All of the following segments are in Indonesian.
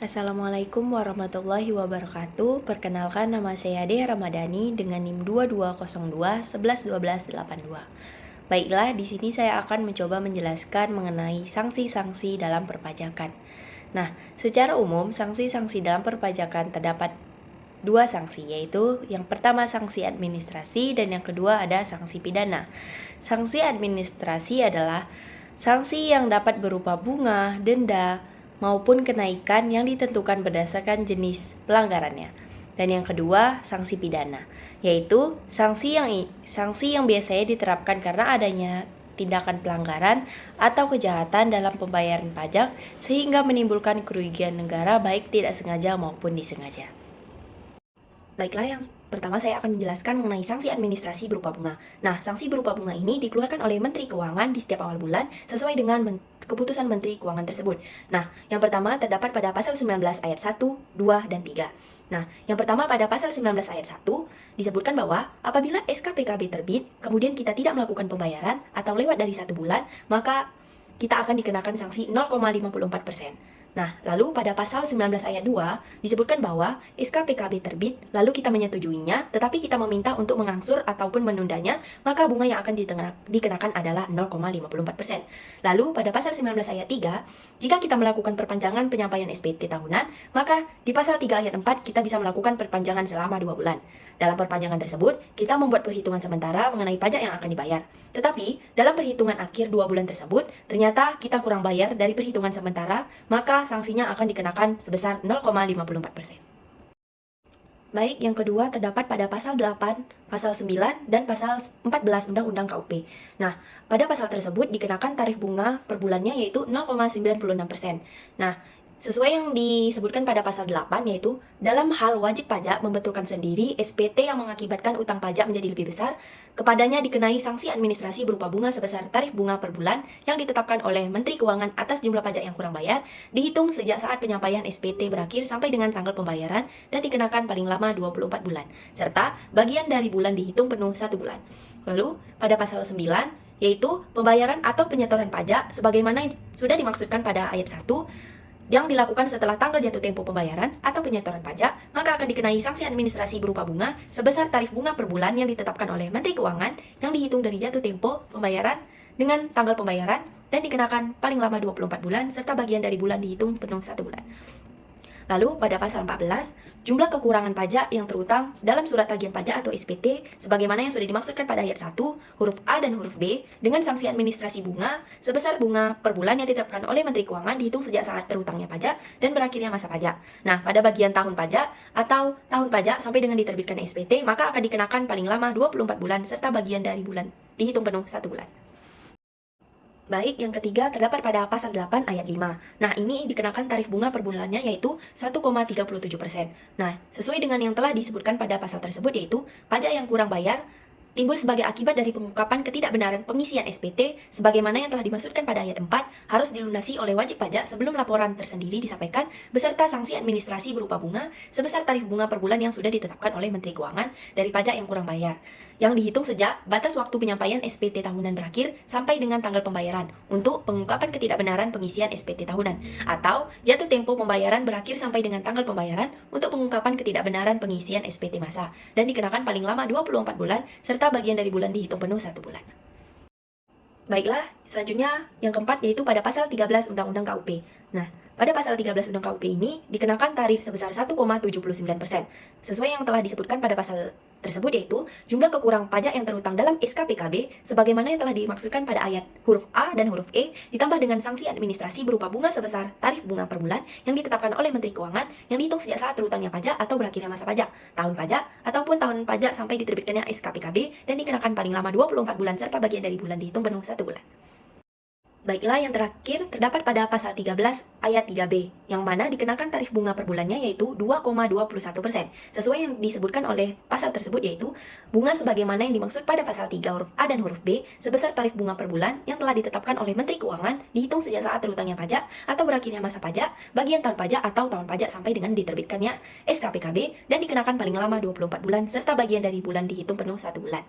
Assalamualaikum warahmatullahi wabarakatuh. Perkenalkan, nama saya Dea Ramadhani dengan NIM 2202 11 12 82. Baiklah, di sini saya akan mencoba menjelaskan mengenai sanksi-sanksi dalam perpajakan. Nah, secara umum sanksi-sanksi dalam perpajakan terdapat dua sanksi, yaitu yang pertama sanksi administrasi dan yang kedua ada sanksi pidana. Sanksi administrasi adalah sanksi yang dapat berupa bunga, denda, maupun kenaikan yang ditentukan berdasarkan jenis pelanggarannya. Dan yang kedua, sanksi pidana, yaitu sanksi yang biasanya diterapkan karena adanya tindakan pelanggaran atau kejahatan dalam pembayaran pajak sehingga menimbulkan kerugian negara baik tidak sengaja maupun disengaja. Baiklah, yang pertama saya akan menjelaskan mengenai sanksi administrasi berupa bunga. Nah, sanksi berupa bunga ini dikeluarkan oleh Menteri Keuangan di setiap awal bulan sesuai dengan keputusan Menteri Keuangan tersebut. Nah, yang pertama terdapat pada pasal 19 ayat 1, 2, dan 3. Nah, yang pertama pada pasal 19 ayat 1 disebutkan bahwa apabila SKPKB terbit, kemudian kita tidak melakukan pembayaran atau lewat dari 1 bulan, maka kita akan dikenakan sanksi 0,54%. Nah, lalu pada pasal 19 ayat 2 disebutkan bahwa SKPKB terbit, lalu kita menyetujuinya, tetapi kita meminta untuk mengangsur ataupun menundanya, maka bunga yang akan dikenakan adalah 0,54%. Lalu pada pasal 19 ayat 3, jika kita melakukan perpanjangan penyampaian SPT tahunan, maka di pasal 3 ayat 4 kita bisa melakukan perpanjangan selama 2 bulan. Dalam perpanjangan tersebut, kita membuat perhitungan sementara mengenai pajak yang akan dibayar. Tetapi, dalam perhitungan akhir 2 bulan tersebut, ternyata kita kurang bayar dari perhitungan sementara, maka sanksinya akan dikenakan sebesar 0,54%. Baik, yang kedua terdapat pada pasal 8, pasal 9, dan pasal 14 Undang-Undang KUP. Nah, pada pasal tersebut dikenakan tarif bunga per bulannya yaitu 0,96%. Nah, sesuai yang disebutkan pada pasal 8, yaitu dalam hal wajib pajak membetulkan sendiri SPT yang mengakibatkan utang pajak menjadi lebih besar, kepadanya dikenai sanksi administrasi berupa bunga sebesar tarif bunga per bulan yang ditetapkan oleh Menteri Keuangan atas jumlah pajak yang kurang bayar, dihitung sejak saat penyampaian SPT berakhir sampai dengan tanggal pembayaran dan dikenakan paling lama 24 bulan, serta bagian dari bulan dihitung penuh 1 bulan. Lalu, pada pasal 9, yaitu pembayaran atau penyetoran pajak sebagaimana sudah dimaksudkan pada ayat 1, yang dilakukan setelah tanggal jatuh tempo pembayaran atau penyetoran pajak, maka akan dikenai sanksi administrasi berupa bunga sebesar tarif bunga per bulan yang ditetapkan oleh Menteri Keuangan yang dihitung dari jatuh tempo pembayaran dengan tanggal pembayaran dan dikenakan paling lama 24 bulan serta bagian dari bulan dihitung penuh 1 bulan. Lalu pada pasal 14, jumlah kekurangan pajak yang terutang dalam surat tagihan pajak atau SPT sebagaimana yang sudah dimaksudkan pada ayat 1, huruf A dan huruf B dengan sanksi administrasi bunga sebesar bunga per bulan yang ditetapkan oleh Menteri Keuangan dihitung sejak saat terutangnya pajak dan berakhirnya masa pajak. Nah, pada bagian tahun pajak atau tahun pajak sampai dengan diterbitkan SPT, maka akan dikenakan paling lama 24 bulan serta bagian dari bulan dihitung penuh 1 bulan. Baik, yang ketiga terdapat pada pasal 8 ayat 5. Nah, ini dikenakan tarif bunga per bulannya yaitu 1,37%. Nah, sesuai dengan yang telah disebutkan pada pasal tersebut yaitu pajak yang kurang bayar timbul sebagai akibat dari pengungkapan ketidakbenaran pengisian SPT sebagaimana yang telah dimaksudkan pada ayat 4 harus dilunasi oleh wajib pajak sebelum laporan tersendiri disampaikan beserta sanksi administrasi berupa bunga sebesar tarif bunga per bulan yang sudah ditetapkan oleh Menteri Keuangan dari pajak yang kurang bayar yang dihitung sejak batas waktu penyampaian SPT tahunan berakhir sampai dengan tanggal pembayaran untuk pengungkapan ketidakbenaran pengisian SPT tahunan atau jatuh tempo pembayaran berakhir sampai dengan tanggal pembayaran untuk pengungkapan ketidakbenaran pengisian SPT masa dan dikenakan paling lama 24 bulan serta bagian dari bulan dihitung penuh 1 bulan. Baiklah, selanjutnya yang keempat yaitu pada pasal 13 Undang-Undang KUP. Nah, pada pasal 13 Undang KUP ini dikenakan tarif sebesar 1,79%. Sesuai yang telah disebutkan pada pasal tersebut yaitu jumlah kekurang pajak yang terutang dalam SKPKB sebagaimana yang telah dimaksudkan pada ayat huruf A dan huruf E ditambah dengan sanksi administrasi berupa bunga sebesar tarif bunga per bulan yang ditetapkan oleh Menteri Keuangan yang dihitung sejak saat terutangnya pajak atau berakhirnya masa pajak, tahun pajak ataupun tahun pajak sampai diterbitkannya SKPKB dan dikenakan paling lama 24 bulan serta bagian dari bulan dihitung penuh 1 bulan. Baiklah, yang terakhir terdapat pada pasal 13 ayat 3B, yang mana dikenakan tarif bunga per bulannya yaitu 2,21%. Sesuai yang disebutkan oleh pasal tersebut yaitu bunga sebagaimana yang dimaksud pada pasal 3 huruf A dan huruf B sebesar tarif bunga per bulan yang telah ditetapkan oleh Menteri Keuangan dihitung sejak saat terutangnya pajak atau berakhirnya masa pajak, bagian tahun pajak atau tahun pajak sampai dengan diterbitkannya SKPKB dan dikenakan paling lama 24 bulan serta bagian dari bulan dihitung penuh 1 bulan.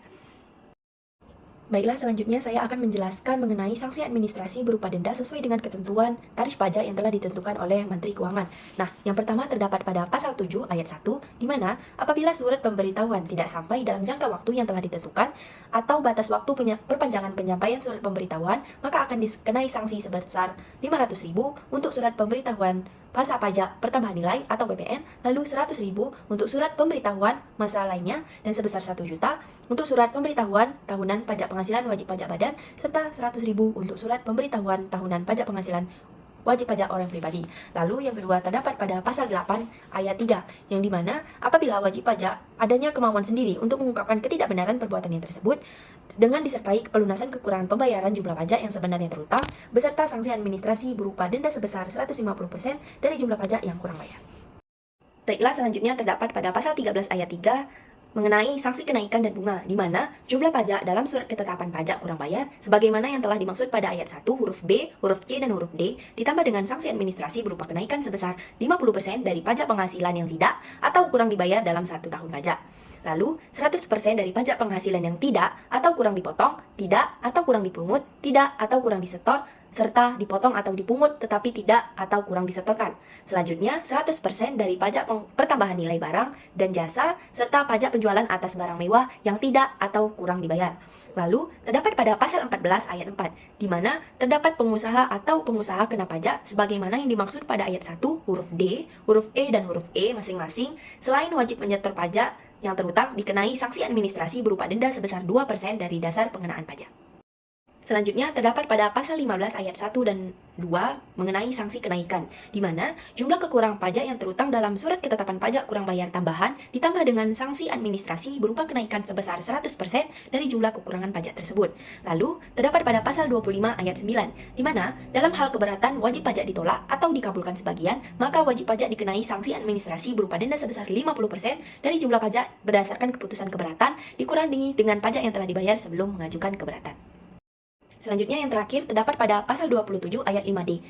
Baiklah, selanjutnya saya akan menjelaskan mengenai sanksi administrasi berupa denda sesuai dengan ketentuan tarif pajak yang telah ditentukan oleh Menteri Keuangan. Nah, yang pertama terdapat pada pasal 7 ayat 1, di mana apabila surat pemberitahuan tidak sampai dalam jangka waktu yang telah ditentukan atau batas waktu perpanjangan penyampaian surat pemberitahuan, maka akan dikenai sanksi sebesar 500.000 untuk surat pemberitahuan pasa pajak pertambahan nilai atau PPN, lalu 100.000 untuk surat pemberitahuan masa lainnya, dan sebesar 1 juta untuk surat pemberitahuan tahunan pajak penghasilan wajib pajak badan, serta 100.000 untuk surat pemberitahuan tahunan pajak penghasilan wajib pajak orang pribadi. Lalu yang kedua terdapat pada pasal 8 ayat 3, yang dimana apabila wajib pajak adanya kemauan sendiri untuk mengungkapkan ketidakbenaran perbuatannya tersebut dengan disertai pelunasan kekurangan pembayaran jumlah pajak yang sebenarnya terutang beserta sanksi administrasi berupa denda sebesar 150% dari jumlah pajak yang kurang bayar. Baiklah, selanjutnya terdapat pada pasal 13 ayat 3 mengenai sanksi kenaikan dan bunga, di mana jumlah pajak dalam surat ketetapan pajak kurang bayar sebagaimana yang telah dimaksud pada ayat 1 huruf B, huruf C, dan huruf D ditambah dengan sanksi administrasi berupa kenaikan sebesar 50% dari pajak penghasilan yang tidak atau kurang dibayar dalam 1 tahun pajak. Lalu, 100% dari pajak penghasilan yang tidak atau kurang dipotong, tidak atau kurang dipungut, tidak atau kurang disetor, serta dipotong atau dipungut tetapi tidak atau kurang disetorkan. Selanjutnya, 100% dari pajak pertambahan nilai barang dan jasa serta pajak penjualan atas barang mewah yang tidak atau kurang dibayar. Lalu, terdapat pada pasal 14 ayat 4, di mana terdapat pengusaha atau pengusaha kena pajak sebagaimana yang dimaksud pada ayat 1 huruf D, huruf E, dan huruf E masing-masing, selain wajib menyetor pajak yang terutang dikenai sanksi administrasi berupa denda sebesar 2% dari dasar pengenaan pajak. Selanjutnya terdapat pada pasal 15 ayat 1 dan 2 mengenai sanksi kenaikan, di mana jumlah kekurangan pajak yang terutang dalam surat ketetapan pajak kurang bayar tambahan ditambah dengan sanksi administrasi berupa kenaikan sebesar 100% dari jumlah kekurangan pajak tersebut. Lalu, terdapat pada pasal 25 ayat 9, di mana dalam hal keberatan wajib pajak ditolak atau dikabulkan sebagian, maka wajib pajak dikenai sanksi administrasi berupa denda sebesar 50% dari jumlah pajak berdasarkan keputusan keberatan dikurangi dengan pajak yang telah dibayar sebelum mengajukan keberatan. Selanjutnya yang terakhir terdapat pada pasal 27 ayat 5D.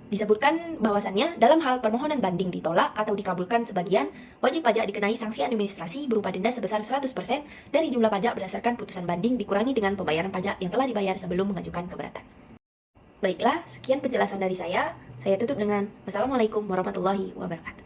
Disebutkan bahwasannya dalam hal permohonan banding ditolak atau dikabulkan sebagian, wajib pajak dikenai sanksi administrasi berupa denda sebesar 100% dari jumlah pajak berdasarkan putusan banding dikurangi dengan pembayaran pajak yang telah dibayar sebelum mengajukan keberatan. Baiklah, sekian penjelasan dari saya. Saya tutup dengan wassalamualaikum warahmatullahi wabarakatuh.